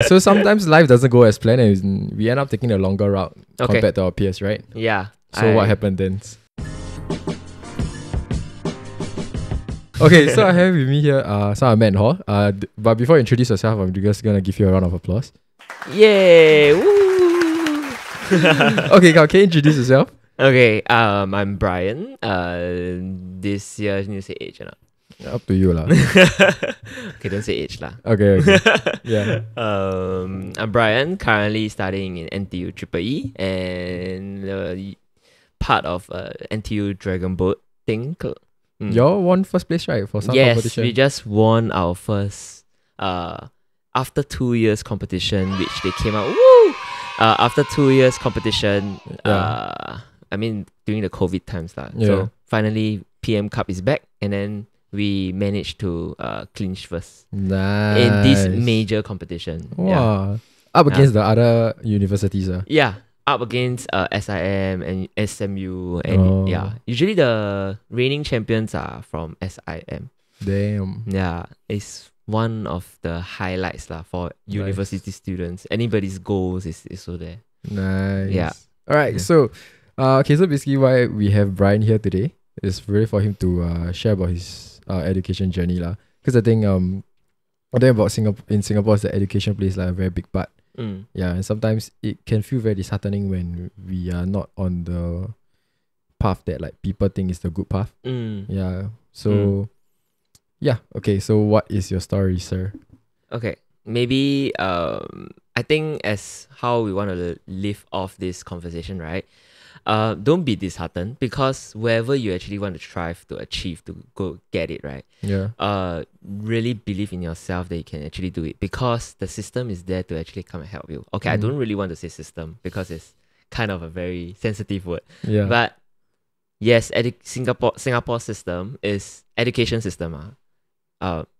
So sometimes life doesn't go as planned, and we end up taking the longer route Okay. compared to our peers, right? Yeah. So what happened then? Okay, so I have with me here so I'm Matt Hall. But before you introduce yourself, I'm just gonna give you a round of applause. Yay! Woo! Okay, can you introduce yourself? Okay, I'm Brian. This year, need to say age or not? Up to you lah. Okay, don't say age lah. Okay. Yeah. I'm Brian, currently studying in NTU ITE and part of NTU Dragon Boat thing. Y'all won first place, right? For some competition. Yes, we just won our first after 2 years competition, which they came out. Woo! After 2 years competition, I mean during the COVID times lah. Yeah. So finally, PM Cup is back, and then we managed to clinch first Nice. in this major competition. Wow. Up against the other universities. Yeah, up against SIM and SMU, and usually the reigning champions are from SIM. Damn. Yeah, it's one of the highlights lah for university students. Anybody's goals is so there. Nice. Yeah. All right. So, so basically, why we have Brian here today is really for him to share about his education journey lah. Because I think about Singapore, in Singapore, the education plays like a very big part. Yeah, and sometimes it can feel very disheartening when we are not on the path that like people think is the good path. Yeah. So. Yeah. Okay. So, what is your story, sir? Okay. Maybe I think as how we want to live off this conversation, right? Don't be disheartened, because wherever you actually want to strive to achieve, to go get it, right? Yeah. Really believe in yourself that you can actually do it, because the system is there to actually come and help you. Okay, I don't really want to say system because it's kind of a very sensitive word. Yeah. But yes, Singapore system is education system.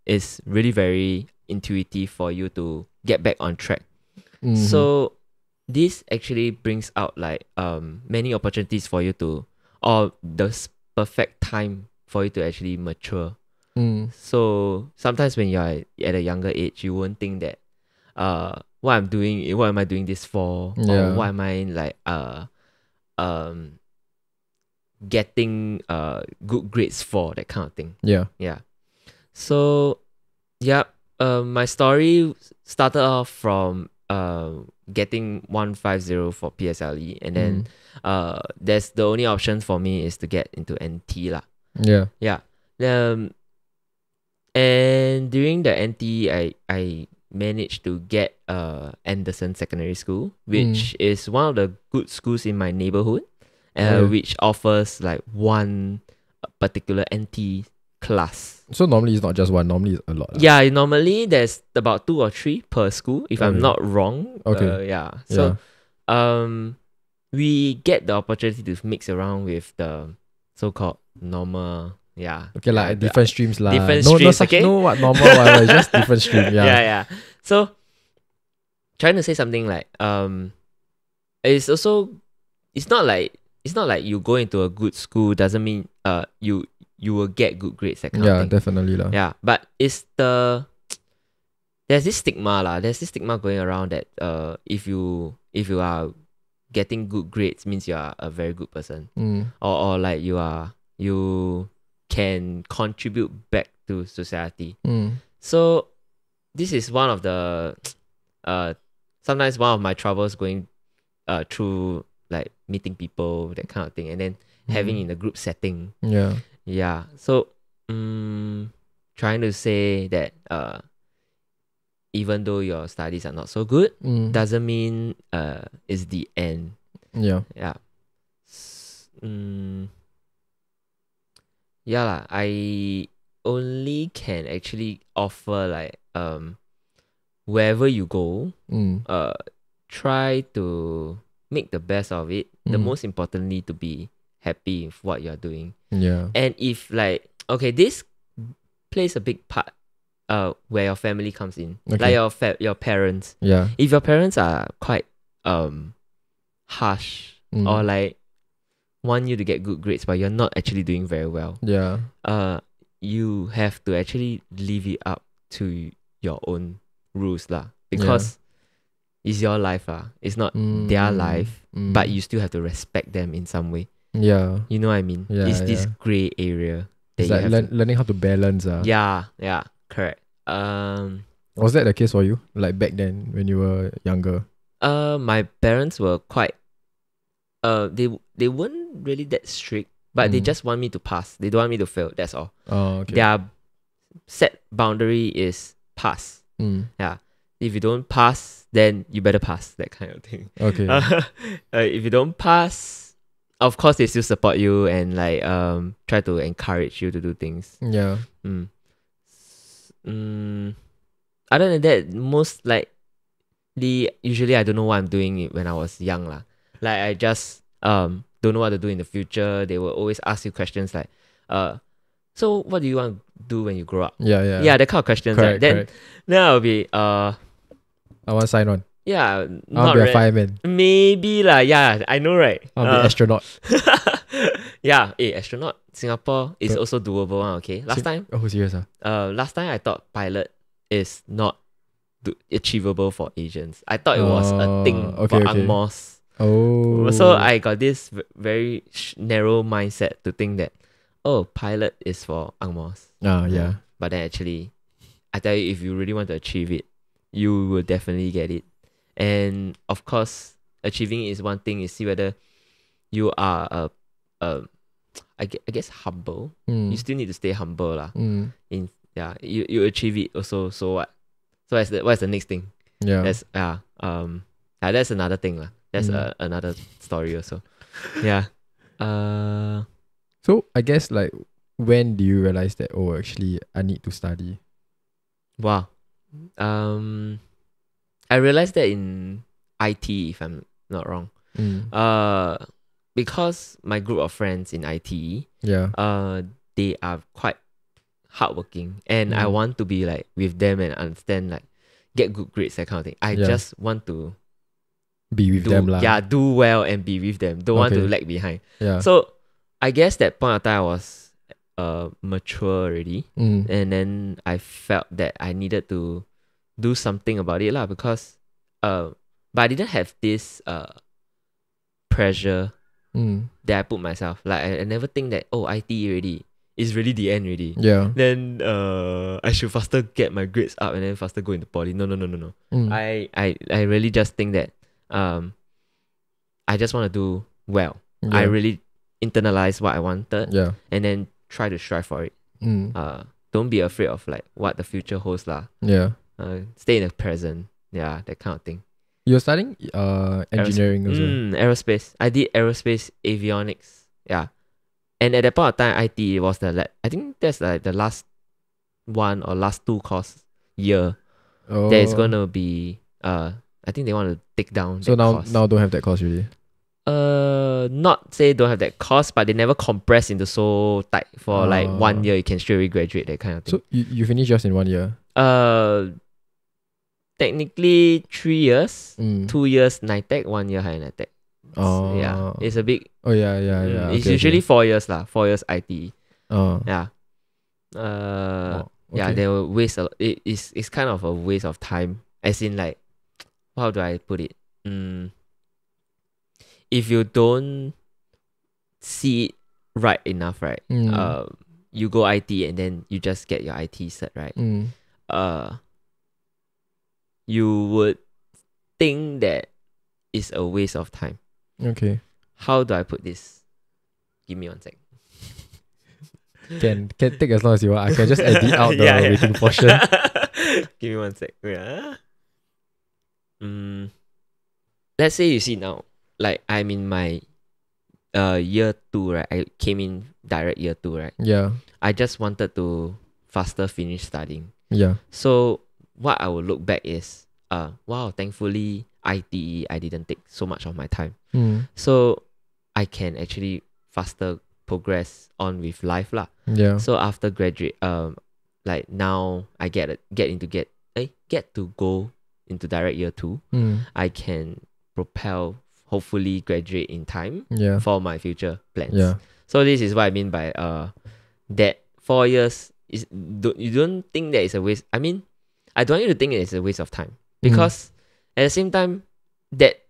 Is really very intuitive for you to get back on track. So this actually brings out like many opportunities for you to, or the perfect time for you to actually mature. So sometimes when you're at a younger age, you won't think that what am I doing this for? Or what am I like getting good grades for, that kind of thing. Yeah. So, my story started off from getting 150 for PSLE, and then there's the only option for me is to get into NT lah. Yeah. And during the NT, I managed to get Anderson Secondary School, which is one of the good schools in my neighborhood, which offers like one particular NT class. So normally it's not just one, normally it's a lot. Yeah, normally there's about 2 or 3 per school, if I'm not wrong. Okay. So we get the opportunity to mix around with the so-called normal, Okay, like different streams lah. Different no streams, such, okay? no what normal one, it's just different stream. Yeah. So trying to say something like it's not like you go into a good school doesn't mean you will get good grades, that kind of thing. Definitely lah. Yeah, but there's this stigma lah. There's this stigma going around that if you are getting good grades means you are a very good person, or like you can contribute back to society. So this is one of the sometimes one of my troubles going through, like meeting people, that kind of thing, and then having in a group setting. Yeah. So trying to say that even though your studies are not so good, doesn't mean it's the end. Yeah. I only can actually offer like wherever you go, try to make the best of it. The most importantly, to be happy with what you're doing. And if like, okay, this plays a big part where your family comes in. Like your parents. If your parents are quite harsh, or like want you to get good grades but you're not actually doing very well, you have to actually leave it up to your own rules lah. Because It's your life it's not their life, but you still have to respect them in some way. Yeah. You know what I mean? Yeah, It's this gray area that It's you like have to. learning how to balance. Yeah, correct. Was that the case for you? Like back then when you were younger? My parents were quite they weren't really that strict, but they just want me to pass. They don't want me to fail. That's all. Oh, okay. Their set boundary is pass. Yeah. If you don't pass, then you better pass. That kind of thing. Okay. If you don't pass, of course they still support you and like try to encourage you to do things. Yeah. Other than that, most usually I don't know what I'm doing when I was young lah. Like I just don't know what to do in the future. They will always ask you questions like so what do you want to do when you grow up? Yeah. Yeah, that kind of questions. Correct, Then I'll be I want to sign on. yeah, I want not to be a fireman. maybe lah. Yeah, I know, right? I want to be an astronaut. Yeah, astronaut Singapore is also doable. Okay, last time. Oh, serious? Last time I thought pilot is not achievable for Asians. I thought it was a thing for Angmos. Oh. So I got this very narrow mindset to think that pilot is for Angmos. Yeah. But then actually, I tell you, if you really want to achieve it, you will definitely get it. And of course, achieving it is one thing. Is see whether you are I guess humble. You still need to stay humble lah. You achieve it also. So what? So what's the next thing? Yeah. That's another thing lah. That's another story also. Yeah. So I guess like when do you realize that actually I need to study? Wow. I realized that in ITE, if I'm not wrong. Because my group of friends in ITE, they are quite hardworking, and I want to be like with them and understand like get good grades, that kind of thing. I just want to be with them lah. Yeah, do well and be with them. Don't want to lag behind. Yeah. So I guess that point of time I was mature already, and then I felt that I needed to do something about it lah, because but I didn't have this pressure that I put myself. Like I never think that ITE already is really the end already. Yeah. Then I should faster get my grades up and then faster go into poly. No. I really just think that I just want to do well. I really internalize what I wanted. Yeah. And then try to strive for it. Don't be afraid of like what the future holds lah. Yeah. Stay in the present. Yeah, that kind of thing. You're studying engineering also. Aerospace. I did aerospace avionics. Yeah. And at that point of time, ITE was I think that's like the last one or last two course year that is gonna be I think they want to take down. So now don't have that course really. Not say don't have that course, but they never compress into so tight for like 1 year. You can straight away graduate, that kind of thing. So you finish yours in 1 year. Technically 3 years. 2 years NITEC, 1 year higher NITEC. Oh. Yeah, it's a big. Oh yeah. It's usually 4 years lah. 4 years ITE. Oh. Yeah. Yeah, they will waste a lot. It's kind of a waste of time. As in like, how do I put it? If you don't see it right enough, right? You go ITE and then you just get your ITE cert, right? You would think that it's a waste of time. Okay. How do I put this? Give me 1 sec. Can take as long as you want. I can just edit out the waiting portion. Give me 1 sec. Let's say you see now, like I'm in my year 2, right? I came in direct year 2, right? Yeah. I just wanted to faster finish studying. Yeah. So what I will look back is, wow, thankfully ITE, I didn't take so much of my time. So I can actually faster progress on with life lah. Yeah. So after graduate, like now I get to go into direct year 2. I can propel, hopefully graduate in time for my future plans. Yeah. So this is what I mean by that 4 years is you don't think that it's a waste. I mean, I don't want you to think it's a waste of time, because At the same time, that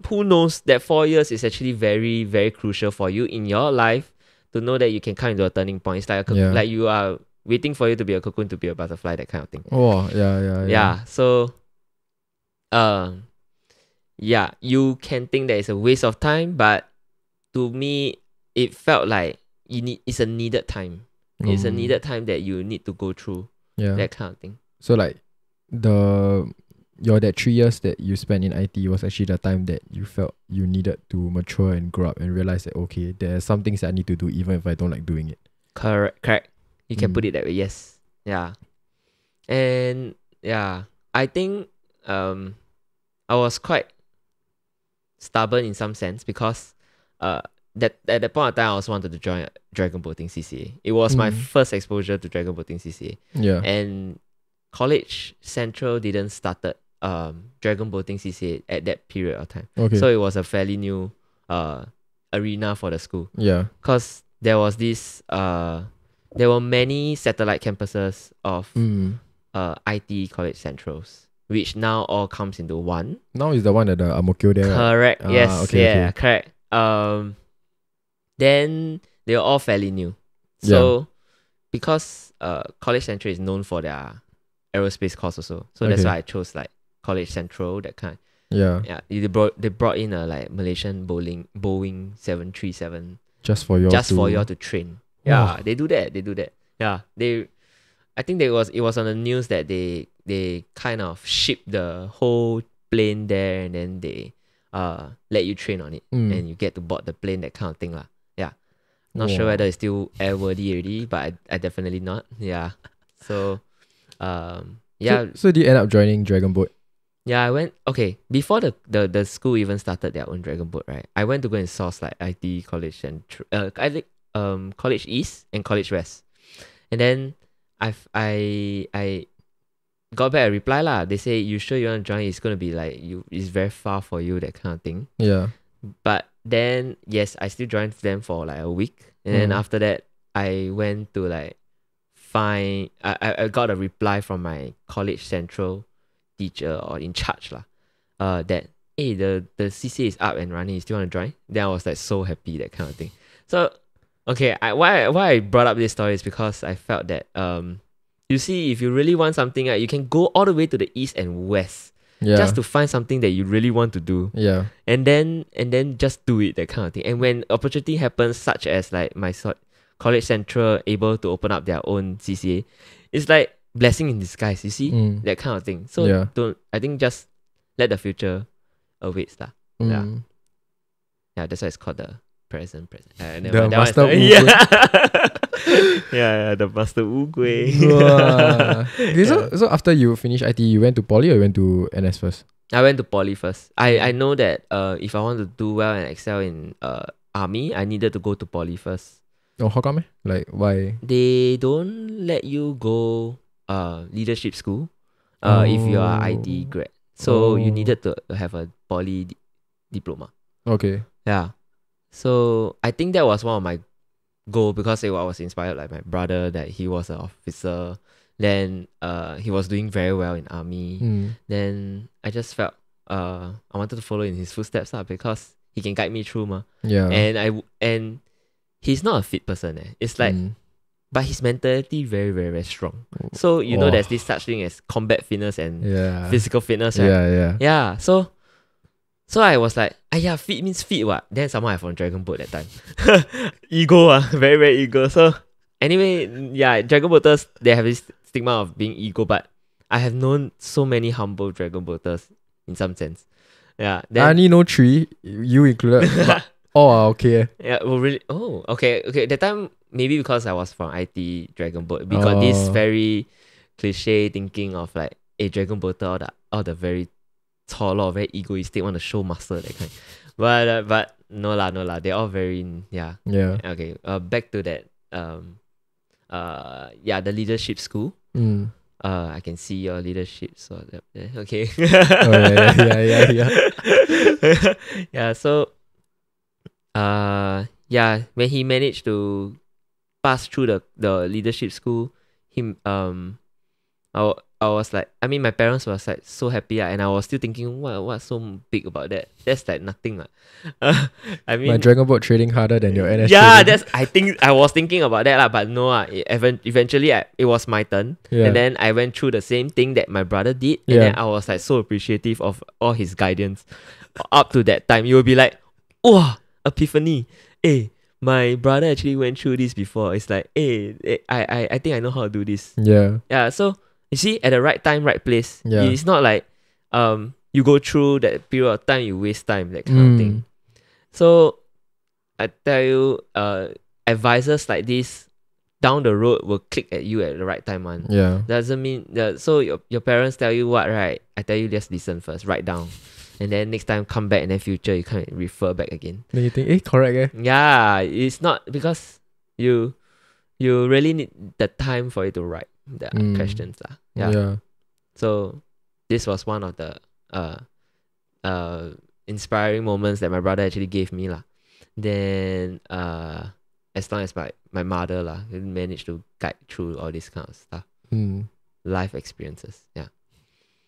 who knows, that 4 years is actually very, very crucial for you in your life to know that you can come into a turning point. It's like like you are waiting for you to be a cocoon to be a butterfly, that kind of thing. Oh, yeah. So yeah, you can think that it's a waste of time, but to me, it felt like it's a needed time. It's a needed time that you need to go through. Yeah. That kind of thing. So like that 3 years that you spent in IT was actually the time that you felt you needed to mature and grow up and realize that, okay, there are some things that I need to do even if I don't like doing it. Correct. You can put it that way, yes. Yeah. And yeah, I think I was quite stubborn in some sense because that at that point of time I also wanted to join a dragon boating CCA. It was my first exposure to dragon boating CCA. Yeah. And College Central didn't started dragon boating CCA at that period of time. Okay. So it was a fairly new arena for the school. Yeah. Because there was this there were many satellite campuses of ITE College Centrals, which now all comes into one. Now is the one at the Ang Mo Kio there, correct, right? yes, Okay. Correct. Then they were all fairly new. So because College Central is known for their aerospace course also, so that's why I chose like College Central, that kind. Yeah. They brought in a like Malaysian Boeing 737 just for you all to train. Yeah, they do that. Yeah, I think it was on the news that they kind of ship the whole plane there and then they let you train on it and you get to board the plane, that kind of thing lah. Yeah, not sure whether it's still airworthy already, but I definitely not. Yeah, so So do you end up joining Dragon Boat? Yeah, I went, before the school even started their own dragon boat, right? I went to go and source like IT College and I think College East and College West. And then I got back a reply lah. They say, you sure you want to join? It's gonna be like it's very far for you, that kind of thing. Yeah. But then yes, I still joined them for like a week. And then after that I went to like I got a reply from my College Central teacher or in charge lah, that hey, the CCA is up and running, you still want to join? Then I was like so happy, that kind of thing. So why I brought up this story is because I felt that you see, if you really want something, you can go all the way to the east and west just to find something that you really want to do. Yeah. And then just do it, that kind of thing. And when opportunity happens, such as like my College Central able to open up their own CCA, it's like blessing in disguise, you see, that kind of thing. So I think just let the future awaits lah. Yeah, that's why it's called the present. The master Wu yeah, the master Wu Gui. Okay, so after you finish IT, you went to poly or you went to NS first? I went to poly first. I know that if I want to do well and excel in army, I needed to go to poly first. Oh, how come? Like, why? They don't let you go leadership school if you are IT grad. So you needed to have a poly diploma. Okay. Yeah. So I think that was one of my goal, because I was inspired like my brother, that he was an officer. Then he was doing very well in army. Then I just felt I wanted to follow in his footsteps because he can guide me through ma. Yeah. And he's not a fit person. It's like but his mentality very, very, very strong. So you know there's this such thing as combat fitness and physical fitness, right? Yeah. So I was like, fit means fit what? Then someone I from Dragon Boat that time. Ego, very, very ego. So anyway, Dragon Boaters, they have this stigma of being ego, but I have known so many humble Dragon Boaters in some sense. Yeah. Then, I only know 3, you included. But all are okay. Yeah, well, really? Oh, okay. That time, maybe because I was from IT Dragon Boat, we got this very cliche thinking of like, Dragon Boater, all the very tall or very egoistic, want to show muscle, that kind. But no lah. They're all very Okay. Back to that. The leadership school. I can see your leadership. So okay. Yeah. So when he managed to pass through the leadership school, I was like, I mean, my parents was like so happy, and I was still thinking, what's so big about that? That's like nothing. I mean, My Dragon Boat trading harder than your NS yeah, trading. I was thinking about that, but no, eventually it was my turn. Yeah. And then I went through the same thing that my brother did. And then I was like so appreciative of all his guidance. Up to that time, you will be like, oh, epiphany. Hey, my brother actually went through this before. It's like, hey, I think I know how to do this. Yeah. Yeah, so you see, at the right time, right place. Yeah. It's not like you go through that period of time, you waste time, that kind of thing. So I tell you, advisors like this down the road will click at you at the right time, man. Yeah. Doesn't mean that. So your parents tell you what, right? I tell you, just listen first, write down, and then next time come back, and then future you can refer back again. Then you think, correct, Yeah, it's not because you really need the time for you to write the questions, lah. Yeah. So this was one of the inspiring moments that my brother actually gave me, lah. Then as long as my mother, lah, managed to guide through all this kind of stuff. Life experiences. Yeah.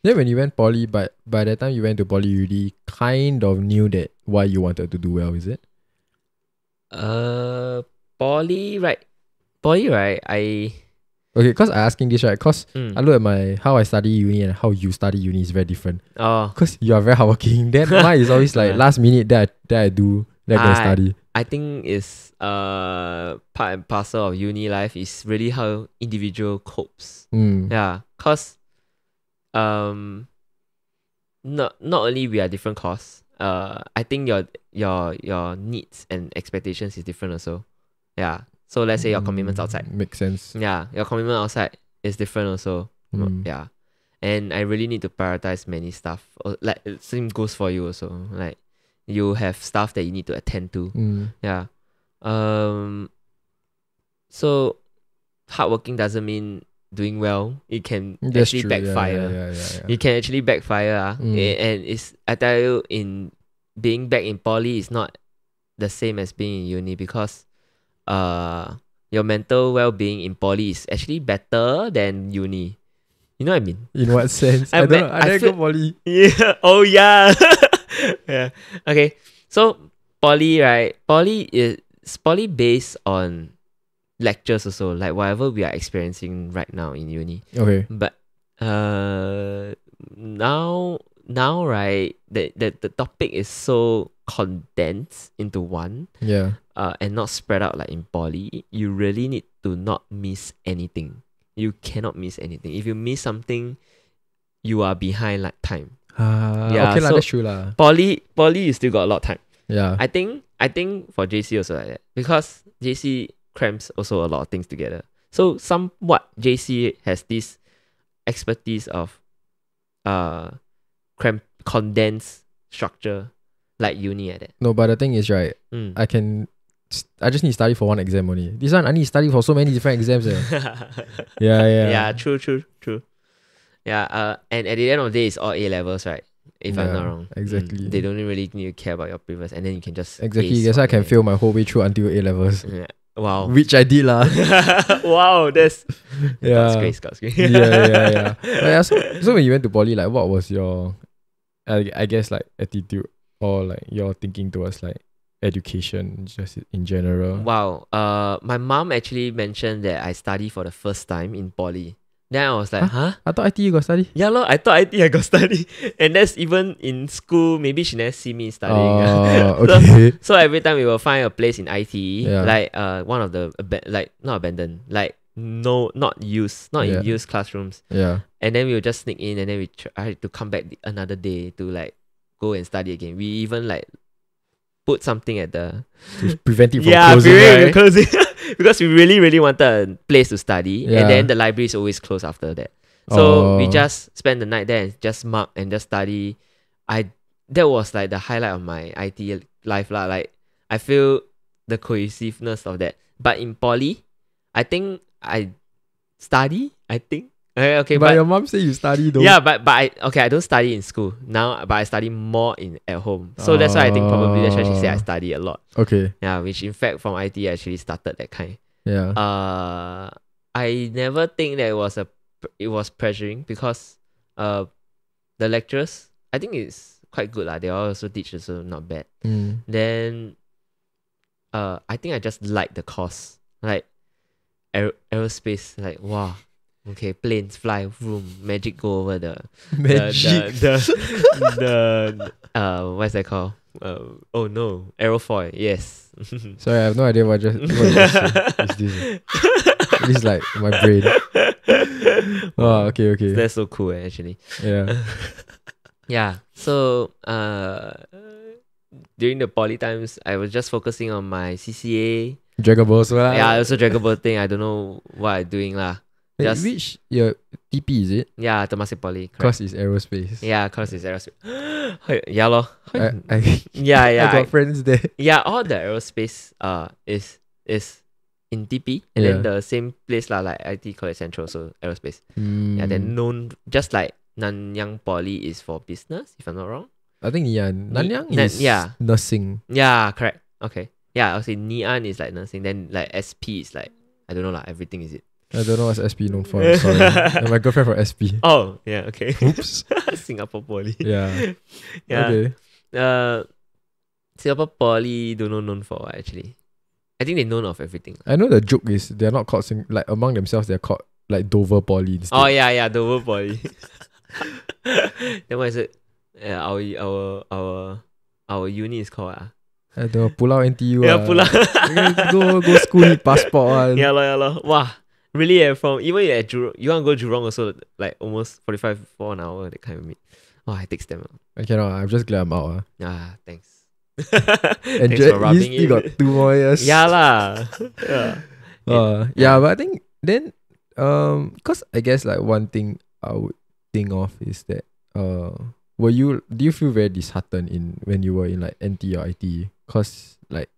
Then when you went poly, but by the time you went to poly, you really kind of knew that why you wanted to do well, is it? Poly, right? Okay, because I asking this, right? Because I look at how I study uni and how you study uni is very different. Oh. Because you are very hardworking. Then mine is always like last minute that I do, then I go study. I think it's part and parcel of uni life is really how individual copes. Yeah, cause not only we are different course. I think your needs and expectations is different also. Yeah. So let's say your commitments outside. Makes sense. Yeah, your commitment outside is different also. Yeah. And I really need to prioritize many stuff. Like same goes for you also. Like you have stuff that you need to attend to. Yeah. So hardworking doesn't mean doing well. It can actually backfire. Yeah. It can actually backfire. And it's, I tell you, in being back in poly is not the same as being in uni, because your mental well-being in poly is actually better than uni. You know what I mean? In what sense? I didn't go poly. Yeah. Oh yeah. Yeah. Okay. So poly, right? Poly is based on lectures also, like whatever we are experiencing right now in uni. Okay. But now right, the topic is so condensed into one. Yeah. And not spread out like in poly. You really need to not miss anything. You cannot miss anything. If you miss something, you are behind like time. Yeah, okay, so that's true lah. Poly you still got a lot of time. Yeah. I think for JC also like that, because JC cramps also a lot of things together. So somewhat JC has this expertise of condensed structure like uni at that. No, but the thing is, right, I just need to study for one exam only. This one I need to study for so many different exams. Yeah, true. Yeah, and at the end of the day, it's all A levels, right? If I'm not wrong. Exactly. They don't really need to care about your previous, and then you can just exactly. That's why I can fail my whole way through until A levels. Yeah. Wow. Which I did lah. Wow, that's God's grace. Yeah. So when you went to poly, like, what was your, I guess, like, attitude or like your thinking towards like education just in general? Wow. My mom actually mentioned that I study for the first time in poly. Then I was like, huh? I thought ITE you got study. Yeah, I thought ITE I got study. And that's even in school, maybe she never see me studying. Okay. So every time we will find a place in ITE, Yeah. like one of the, like not abandoned, like not used classrooms. Yeah. And then we will just sneak in, and then we try to come back another day to like go and study again. We even like put something at the to prevent it from closing, right? Closing. Because we really wanted a place to study, and then the library is always closed after that. So we just spend the night there and just mark and just study. That was like the highlight of my ITE life lah. Like I feel the cohesiveness of that. But in poly, I think I study. Okay, but your mom said you study though. Yeah, but I don't study in school now, but I study more at home. So that's why I think probably that's why she said I study a lot. Okay. Yeah, which in fact from ITE actually started that kind. Yeah. I never think that it was a it was pressuring because the lecturers, I think it's quite good lah. They all also teach, so not bad. Then I think I just like the course, like aerospace, like wow. Okay, planes fly, vroom, magic go over the what's that called? Oh no, aerofoil. Yes. Sorry, I have no idea what you just said. It's this. It's like my brain. Oh, okay. That's so cool, actually. Yeah. Yeah. So during the poly times, I was just focusing on my CCA. Dragon Ball lah. Yeah, also Dragon Ball thing. I don't know what I'm doing lah. Just which your TP is it? Yeah, Temasek Poly. Course is aerospace. Yeah, course is aerospace. Yeah, lor. Yeah. I got I friends there. Yeah, all the aerospace is in TP, and then the same place lah, like IT College Central, so aerospace. Yeah, then known just like Nanyang Poly is for business, if I'm not wrong. I think Nanyang is nursing. Yeah, correct. Okay. Yeah, I'll say Ngee is like nursing. Then like SP is like, I don't know lah, everything is it. I don't know what's SP known for. I'm sorry. And my girlfriend from SP. Oh, yeah, okay. Oops. Singapore Poly. Yeah. Okay. Singapore Poly don't know known for what, actually. I think they known of everything. I know the joke is they're not called like among themselves they're called like Dover Poly instead. Oh yeah, Dover Poly. Then what is it? Our uni is called I don't know, Pulau NTU. Yeah, Pulau. go school need passport. Yeah lor. Wow. Really, from even at Jurong, you want to go Jurong also, like almost 45 for an hour, that kind of meet. Oh, I take them. I cannot. I'm just glad I'm out. Thanks. And Thanks for rubbing you got 2 more years. Yeah lah. Yeah. But I think then, cause I guess like one thing I would think of is that, do you feel very disheartened when you were in like NT or ITE? Cause like,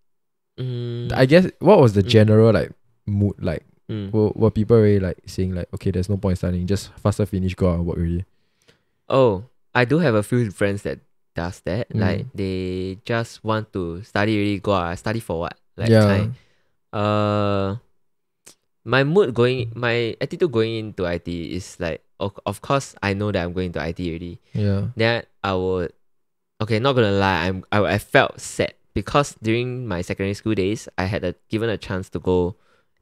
I guess what was the general like mood like? Were people really like saying like, okay, there's no point studying, just faster finish, go out and work already? Oh, I do have a few friends that does that. Like they just want to study really, go out. Study for what? Like my attitude going into IT is like, of course I know that I'm going to IT already. Yeah. Then not gonna lie, I felt sad because during my secondary school days, I had given a chance to go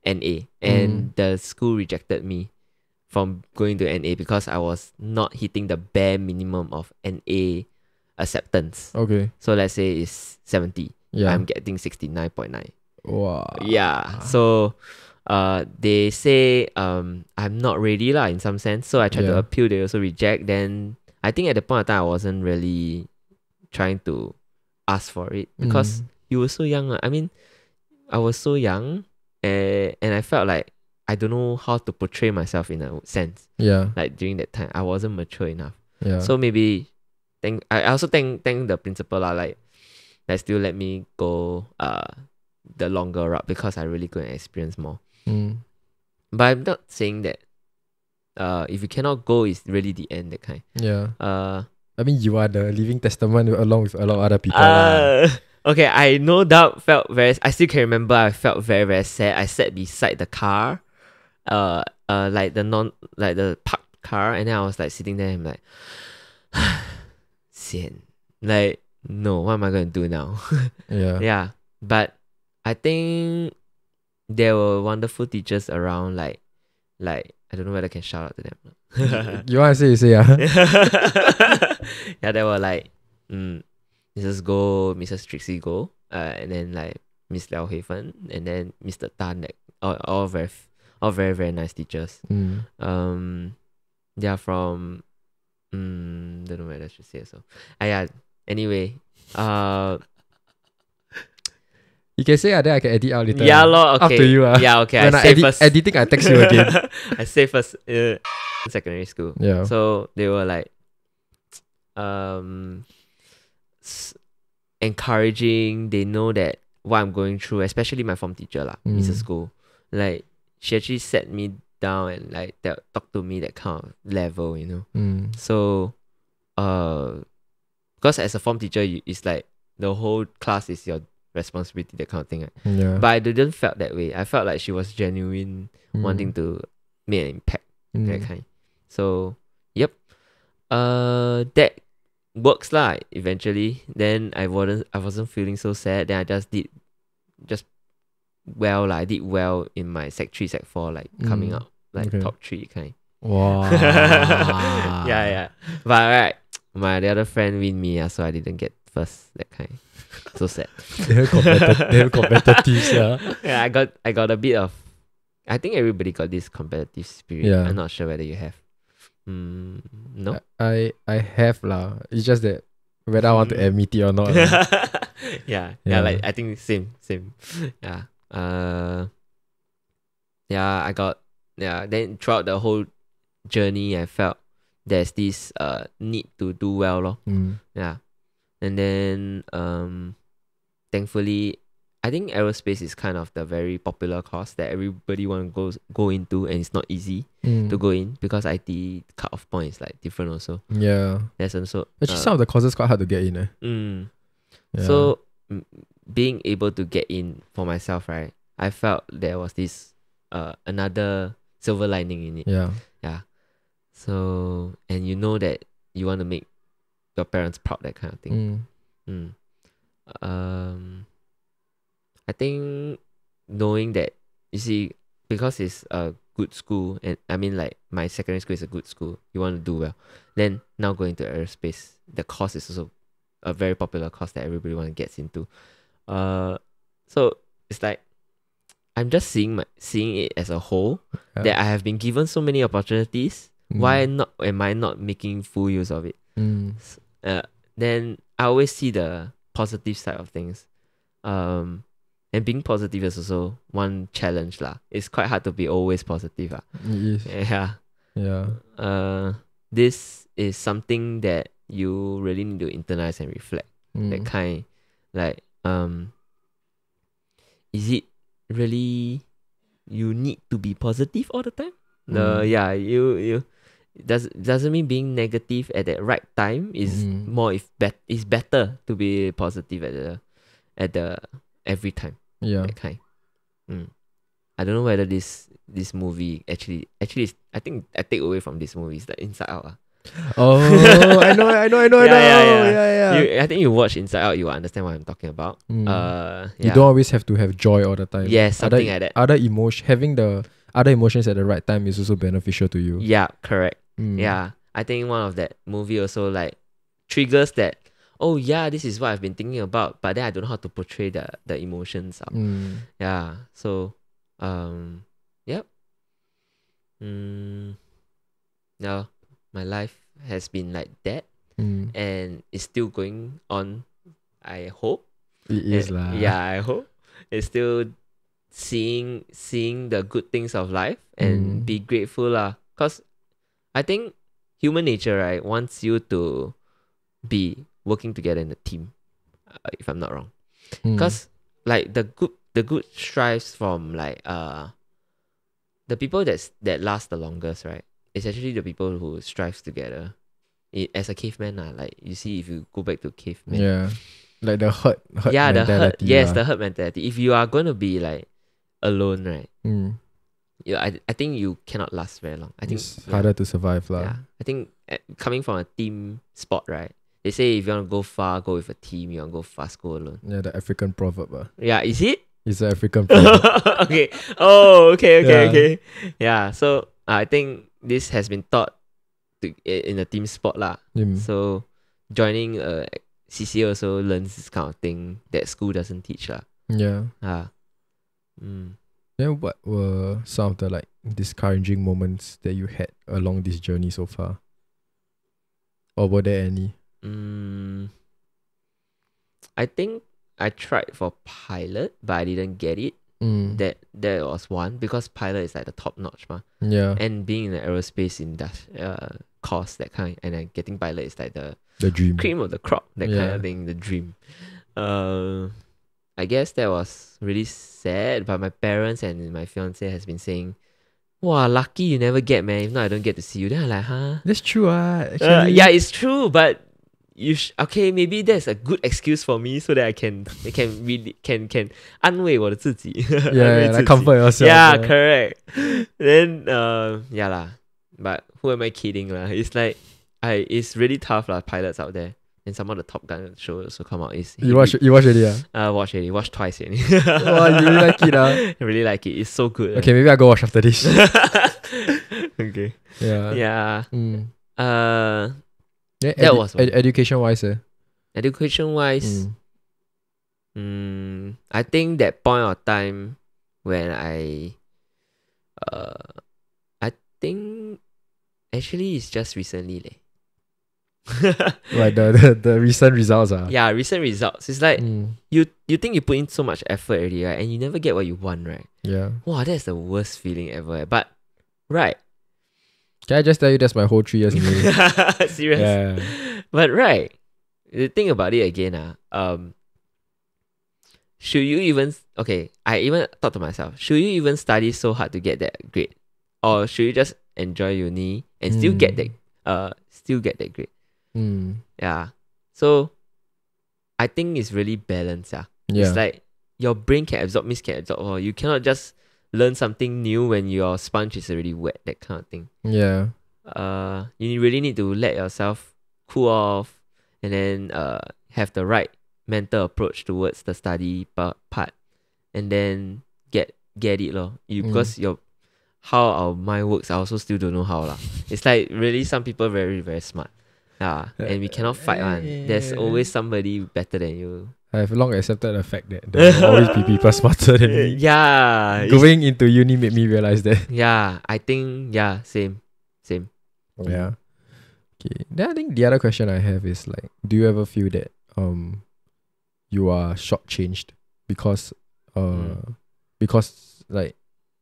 NA, and the school rejected me from going to NA because I was not hitting the bare minimum of NA acceptance. Okay. So let's say it's 70. Yeah. I'm getting 69.9. Wow. Yeah. So they say I'm not ready lah in some sense. So I tried to appeal, they also reject. Then I think at the point of time I wasn't really trying to ask for it because you were so young. I mean, I was so young. And I felt like I don't know how to portray myself in a sense. Yeah. Like during that time, I wasn't mature enough. Yeah. So maybe I also thank the principal lah, like still let me go the longer route because I really go and experience more. But I'm not saying that if you cannot go, it's really the end, that kind. Yeah. I mean, you are the living testament along with a lot of other people. Okay, I no doubt I still can remember I felt very, very sad. I sat beside the car, like the parked car, and then I was like sitting there and I'm like, sian. Like, no, what am I going to do now? Yeah. But I think there were wonderful teachers around, like I don't know whether I can shout out to them. You want to say, you say, Yeah, they were like, Mrs. Go, Mrs. Trixie Go, and then like Miss Liao Hui-Fen, and then Mr. Tan, like all very, very nice teachers. They are from don't know whether I should say so. Yeah. Anyway, you can say then I can edit out later. Yeah, okay. Up to you. Yeah, okay. When I first. Editing, I text you again. I say first in secondary school. Yeah. So they were like encouraging. They know that what I'm going through, especially my form teacher lah, Mrs. Go. Like she actually sat me down and like talk to me that kind of level, you know. So because as a form teacher, it's like the whole class is your responsibility, that kind of thing. Right? Yeah. But I didn't felt that way. I felt like she was genuine, wanting to make an impact, that kind. So yep. That works lah eventually. Then I wasn't feeling so sad. Then I just did well lah. I did well in my sec 3, sec 4, like coming out like top 3 kind. Wow. yeah. But right, the other friend win me, so I didn't get first. That kind. So sad. They're competitive, yeah. Yeah, I got a bit of. I think everybody got this competitive spirit. Yeah. I'm not sure whether you have. No. I have lah. It's just that whether I want to admit it or not. yeah. Like I think same. Yeah. I got. Yeah. Then throughout the whole journey, I felt there's this need to do well, lor. Yeah. And then thankfully, I think aerospace is kind of the very popular course that everybody want to go into, and it's not easy to go in because ITE cut-off point is like different also. Yeah. There's also actually some of the courses quite hard to get in. Yeah. So being able to get in for myself, right? I felt there was this another silver lining in it. Yeah. Yeah. So and you know that you want to make your parents proud, that kind of thing. I think knowing that, you see, because it's a good school, and I mean like my secondary school is a good school, you want to do well. Then now going to aerospace, the course is also a very popular course that everybody want to get into. So it's like I'm just seeing it as a whole, that I have been given so many opportunities. Why am I not making full use of it? Then I always see the positive side of things. And being positive is also one challenge lah. It's quite hard to be always positive. It is. Yeah. This is something that you really need to internalize and reflect. That kind, like, is it really you need to be positive all the time? You doesn't mean being negative at the right time is is better to be positive at the every time. Yeah. That kind. I don't know whether this movie actually is, I think I take away from this movie is the Inside Out. Oh, I know. I think you watch Inside Out, you will understand what I'm talking about. You don't always have to have joy all the time. Yes, something like that. Having the other emotions at the right time is also beneficial to you. Yeah, correct. Yeah, I think one of that movie also like triggers that. Oh yeah, this is what I've been thinking about, but then I don't know how to portray the emotions. Yeah, so yep. No, my life has been like that, and it's still going on. I hope it is lah. Yeah, I hope it's still seeing the good things of life and be grateful lah. Cause I think human nature, right, wants you to be working together in a team, if I'm not wrong. Because like the good strives from like the people that last the longest, right? It's actually the people who strives together. As a caveman, like you see, if you go back to caveman, yeah, like the herd yeah, mentality. the herd, yes, the herd mentality. If you are going to be like alone, right? I think you cannot last very long. I think it's harder to survive lah. Yeah, I think coming from a team sport, right? They say if you want to go far, go with a team. You want to go fast, go alone. Yeah, the African proverb. Yeah, is it? It's an African proverb. Okay. Oh, okay. Yeah, so I think this has been taught in a team sport lah. So joining a CCA also learns this kind of thing that school doesn't teach lah. Yeah. Then what were some of the like discouraging moments that you had along this journey so far? Or were there any? I think I tried for pilot, but I didn't get it. That was one, because pilot is like the top notch, Yeah. And being in the aerospace course, that kind, and then getting pilot is like the dream, cream of the crop, that kind of thing, the dream. I guess that was really sad, but my parents and my fiance has been saying, "Wow, lucky you never get, man. If not, I don't get to see you." Then I'm like, huh? That's true, yeah, it's true, but okay, maybe that's a good excuse for me so that I can really can 安慰我的自己. Yeah, like comfort yourself. Yeah, correct. Then yeah lah. But who am I kidding lah? It's like it's really tough lah. Pilots out there, and some of the Top Gun show also come out. You watch already? Watch already. Watch twice already. Wow, you really like it? I really like it. It's so good. Okay, maybe I go watch after this. Okay. Yeah. Yeah. Yeah, that was one. education wise. Education wise, I think that point of time when I think actually it's just recently leh. Right, the recent results are. Yeah, recent results. It's like you think you put in so much effort already, right? And you never get what you want, right? Yeah. Wow, that's the worst feeling ever. But right. Can I just tell you that's my whole 3 years in uni? Serious? Yeah. But right. The thing about it again, should you even I even thought to myself, should you even study so hard to get that grade? Or should you just enjoy uni and still get that grade? Yeah. So I think it's really balanced. Yeah. It's like your brain can absorb, or you cannot just learn something new when your sponge is already wet, that kind of thing. Yeah. You really need to let yourself cool off and then have the right mental approach towards the study part, and then get it lor. Because how our mind works, I also still don't know how lah. It's like really some people very, very smart. And we cannot fight one. There's always somebody better than you. I have long accepted the fact that there will always be people smarter than me. Yeah. Going into uni made me realize that. Yeah, I think same. Yeah. Okay. Then I think the other question I have is like, do you ever feel that you are shortchanged because like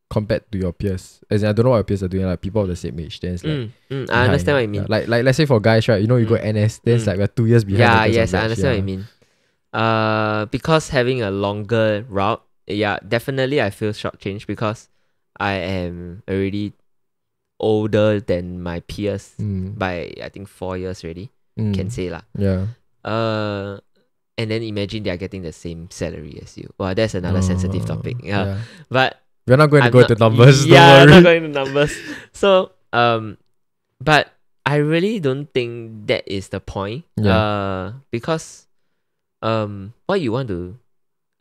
compared to your peers? As in, I don't know what your peers are doing, like people of the same age. Then it's like I understand what you mean. Like let's say for guys, right? You know, you go NS, then it's like we're 2 years behind. Yeah, yes, I understand what you mean. Because having a longer route, definitely I feel shortchanged because I am already older than my peers by I think 4 years already. Can say lah. Yeah. And then imagine they are getting the same salary as you. Wow, that's another sensitive topic. Yeah. But we're not going to go into numbers. Yeah, not going to numbers. So but I really don't think that is the point. Because what you want to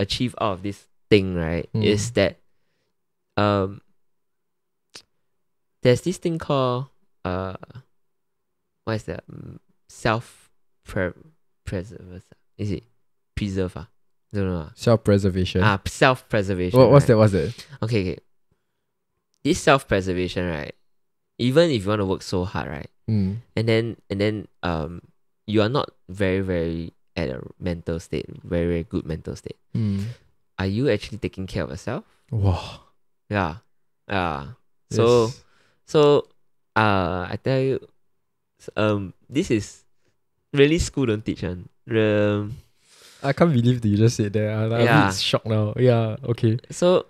achieve out of this thing, right, is that there's this thing called what is that? Self-preserve. Is it preserve? I don't know. Self-preservation. Self-preservation. What's that? Okay. This self-preservation, right? Even if you want to work so hard, right? And then you are not very, very at a mental state, very, very good mental state. Are you actually taking care of yourself? Wow. Yeah. So I tell you, this is really school don't teach one. I can't believe that you just said that. I'm a bit shocked now. Yeah, okay. So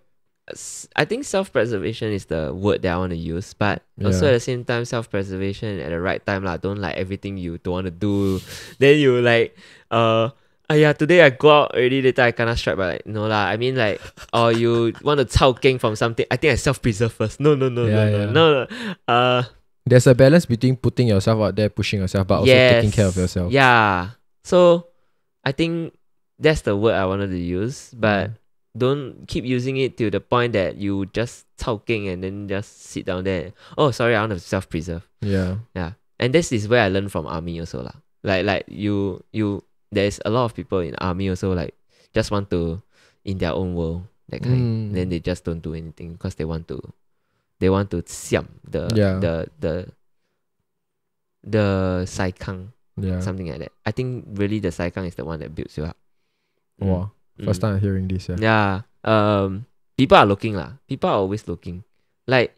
I think self-preservation is the word that I want to use, but also at the same time, self-preservation at the right time lah. Don't like everything you don't want to do. Then you like, today I go out already, later I cannot strike, but like, no lah. I mean like, or you want to chao keng from something. I think I self-preserve first. No. There's a balance between putting yourself out there, pushing yourself, but also taking care of yourself. Yeah. So I think that's the word I wanted to use, but don't keep using it to the point that you just chao keng and then just sit down there. Oh, sorry, I want to self-preserve. Yeah. And this is where I learned from army also lah. Like you there's a lot of people in army also like just want to in their own world, that kind. Then they just don't do anything because they want to siam the saikang. Yeah. Something like that. I think really the saikang is the one that builds you up. Wow. First time I'm hearing this. Yeah. People are looking lah. People are always looking. Like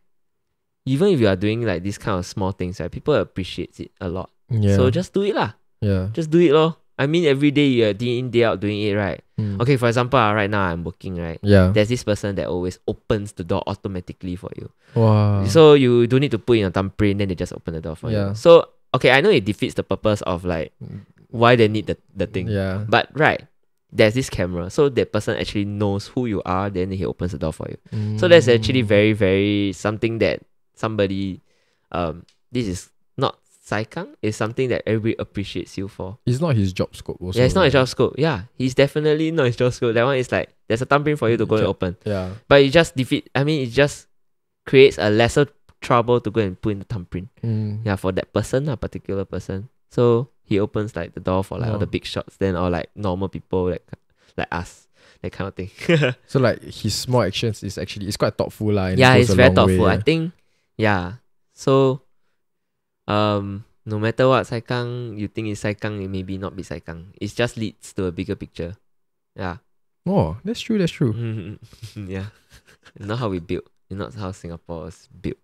even if you are doing like these kind of small things, right? People appreciate it a lot. Yeah. So just do it lah. Yeah. Just do it lor. I mean, every day you're day in, day out doing it, right? Okay, for example, right now I'm working, right? Yeah. There's this person that always opens the door automatically for you. Wow. So you don't need to put in a thumbprint, then they just open the door for you. So, okay, I know it defeats the purpose of like why they need the thing. Yeah. But right, there's this camera. So that person actually knows who you are, then he opens the door for you. So that's actually very, very something that somebody this is not saikang. It's something that everybody appreciates you for. It's not his job scope also. Yeah, it's not his right? job scope. Yeah, he's definitely not his job scope. That one is like there's a thumbprint for you to go and open. Yeah. But it just it just creates a lesser trouble to go and put in the thumbprint. Yeah, for that person, a particular person. So he opens like the door for like all the big shots, then or like normal people like us, that kind of thing. So like his small actions is actually it's quite thoughtful lah. Yeah, it it's goes a very long thoughtful. way, I think so no matter what saikang you think is saikang, it may be not be saikang. It just leads to a bigger picture. Yeah. Oh, that's true. That's true. Yeah. Not how we built. Not how Singapore is built.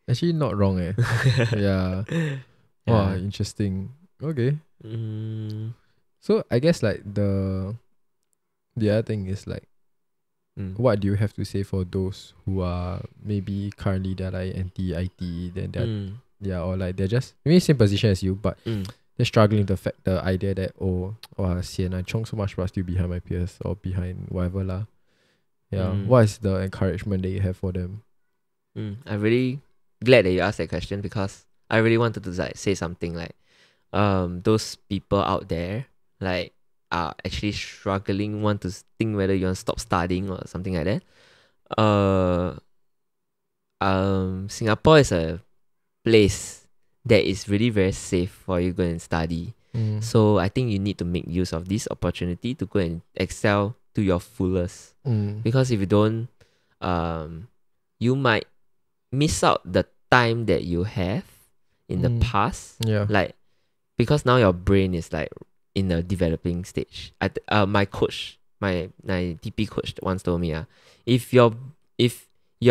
Actually, not wrong. Yeah. Wow, interesting. Okay. So I guess like the other thing is like, what do you have to say for those who are maybe currently they're like anti-IT, then they're or like they're just maybe same position as you, but they're struggling to the idea that sian, I chong so much but still behind my peers or behind whatever lah. Yeah. What is the encouragement that you have for them? I'm really glad that you asked that question because I really wanted to like say something like those people out there like are actually struggling, want to think whether you want to stop studying or something like that. Singapore is a place that is really very safe for you to go and study. So I think you need to make use of this opportunity to go and excel to your fullest. Because if you don't, you might miss out the time that you have in the past. Yeah. Like because now your brain is like in a developing stage. My coach, my TP coach once told me, if you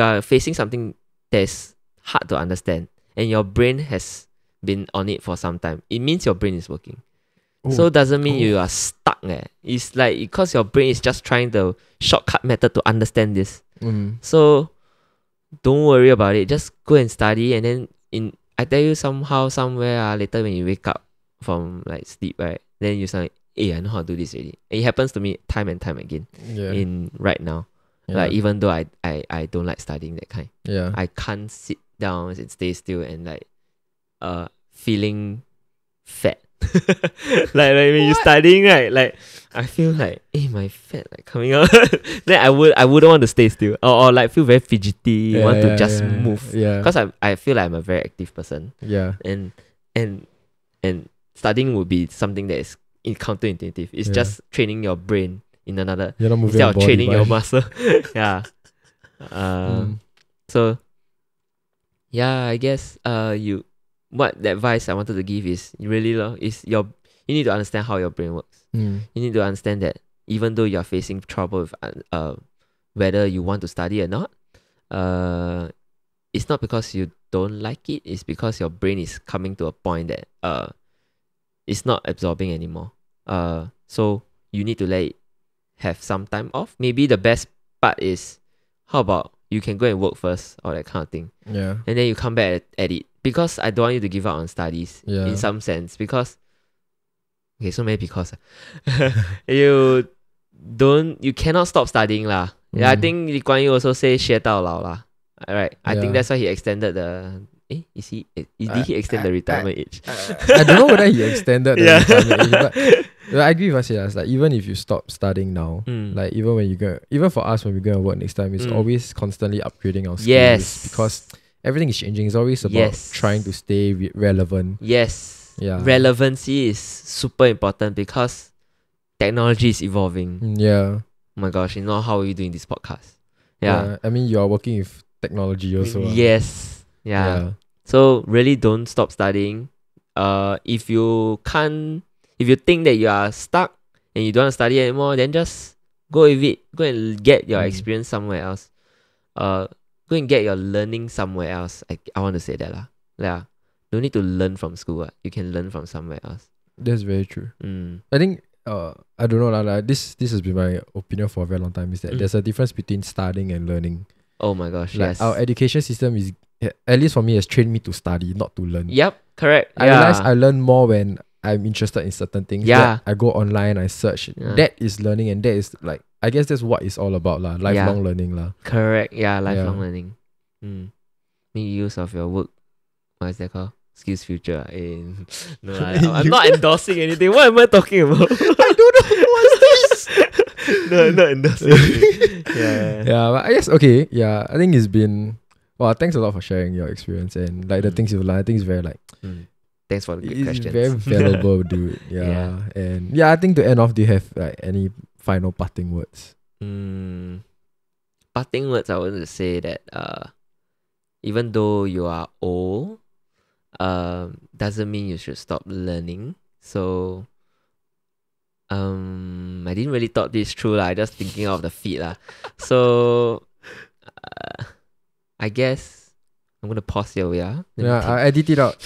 are facing something that's hard to understand and your brain has been on it for some time, it means your brain is working. So it doesn't mean you are stuck. It's like because your brain is just trying the shortcut method to understand this. So don't worry about it. Just go and study, and then I tell you somehow somewhere later when you wake up from like sleep, right? Then you say, "Hey, I know how to do this already." And it happens to me time and time again. In right now, like even though I don't like studying that kind. I can't sit down and stay still and like feeling fat. like when you're studying, right? Like I feel like, my fat like coming out. Then I wouldn't want to stay still or like feel very fidgety, want to just move. Because I feel like I'm a very active person. And studying would be something that is counterintuitive. It's just training your brain in another instead of training your muscle. So I guess what the advice I wanted to give is really you need to understand how your brain works. You need to understand that even though you're facing trouble with whether you want to study or not, it's not because you don't like it, it's because your brain is coming to a point that it's not absorbing anymore. So you need to let it have some time off. Maybe the best part is, how about you can go and work first or that kind of thing. And then you come back at it. Because I don't want you to give up on studies in some sense. Because so many because you cannot stop studying lah. I think Lee Kuan Yew also say 学到老 lah. Alright. I think that's why he extended the did he extend the retirement age? I don't know whether he extended the retirement age, but I agree with us. Like even if you stop studying now, like even for us when we go and work next time, it's always constantly upgrading our skills because everything is changing. It's always about trying to stay relevant. Relevancy is super important because technology is evolving. Oh my gosh, you know how are we doing this podcast? I mean, you are working with technology also. So really don't stop studying. If you think that you are stuck and you don't want to study anymore, then just go with it. Go and get your experience somewhere else. Go and get your learning somewhere else. I want to say that lah. Don't need to learn from school. You can learn from somewhere else. That's very true. I think I don't know lah. This has been my opinion for a very long time. Is that there's a difference between studying and learning. Oh my gosh, like, yes. Our education system is, at least for me, has trained me to study, not to learn. Yep, correct. I realize I learn more when I'm interested in certain things. I go online, I search. That is learning, and that is like, I guess that's what it's all about lifelong learning lah. Correct. Lifelong learning. Make use of your work what is that called? Skills Future. No, I'm not endorsing anything. What am I talking about? I don't know what's this. No, I'm not endorsing anything. Yeah, but I guess okay. Yeah, I think it's been. Well, thanks a lot for sharing your experience and like the things you've learned. I think it's very like. Thanks for the good It's questions. very valuable, dude. Yeah. And yeah, I think to end off, do you have like any final parting words? Parting words, I want to say that even though you are old, doesn't mean you should stop learning. So I didn't really thought this through lah. I just thinking of the feet lah. So I guess I'm gonna pause here. Yeah, I'll edit it out.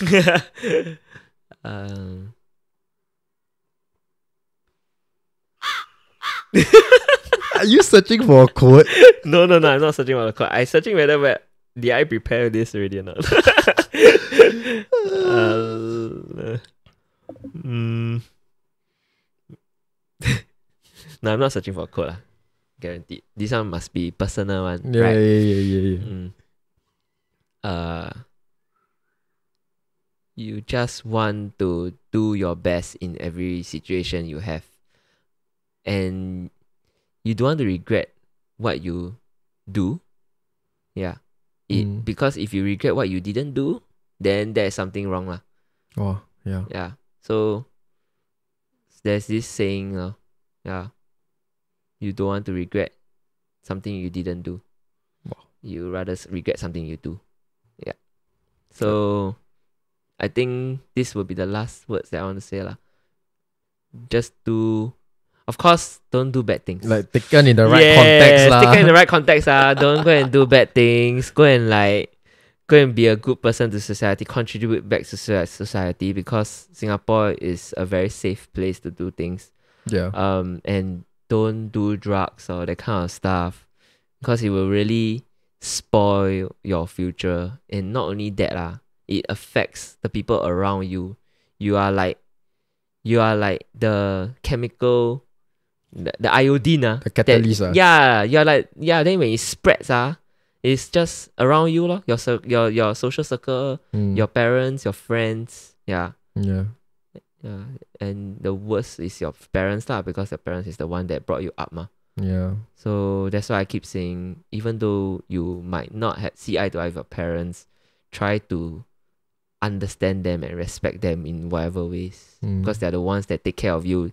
Are you searching for a quote? No, I'm not searching for a quote. I'm searching whether did I prepare this already or not. No, I'm not searching for a quote. Guaranteed. This one must be personal one. Yeah, right? Yeah. You just want to do your best in every situation you have. And you don't want to regret what you do. Yeah. Because if you regret what you didn't do, then there's something wrong lah. Oh, yeah. Yeah. So there's this saying, you don't want to regret something you didn't do. Wow. You rather regret something you do. Yeah. So I think this will be the last words that I want to say lah. Just do. Of course, don't do bad things. Like taken in the right context lah. Taken in the right context lah. Don't go and do bad things. Go and be a good person to society. Contribute back to society, because Singapore is a very safe place to do things. Yeah. And don't do drugs or that kind of stuff, because it will really spoil your future. And not only that lah, it affects the people around you. You are like the chemical. The iodine, the catalyst. You're like, then when it spreads, it's just around you, lor. Your social circle, your parents, your friends. Yeah. And the worst is your parents, lah, because your parents is the one that brought you up, ma. Yeah. So that's why I keep saying, even though you might not see eye to eye with your parents, try to understand them and respect them in whatever ways, because they're the ones that take care of you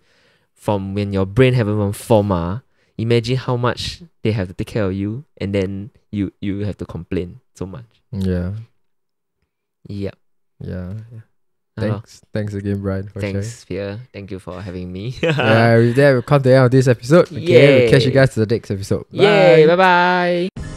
from when your brain haven't even formed. Imagine how much they have to take care of you, and then you have to complain so much. Yeah. Thanks again, Brian, for sharing. Thanks, Fear. Thank you for having me. With that, we'll come to the end of this episode. Okay, we'll catch you guys to the next episode. Bye. Bye bye.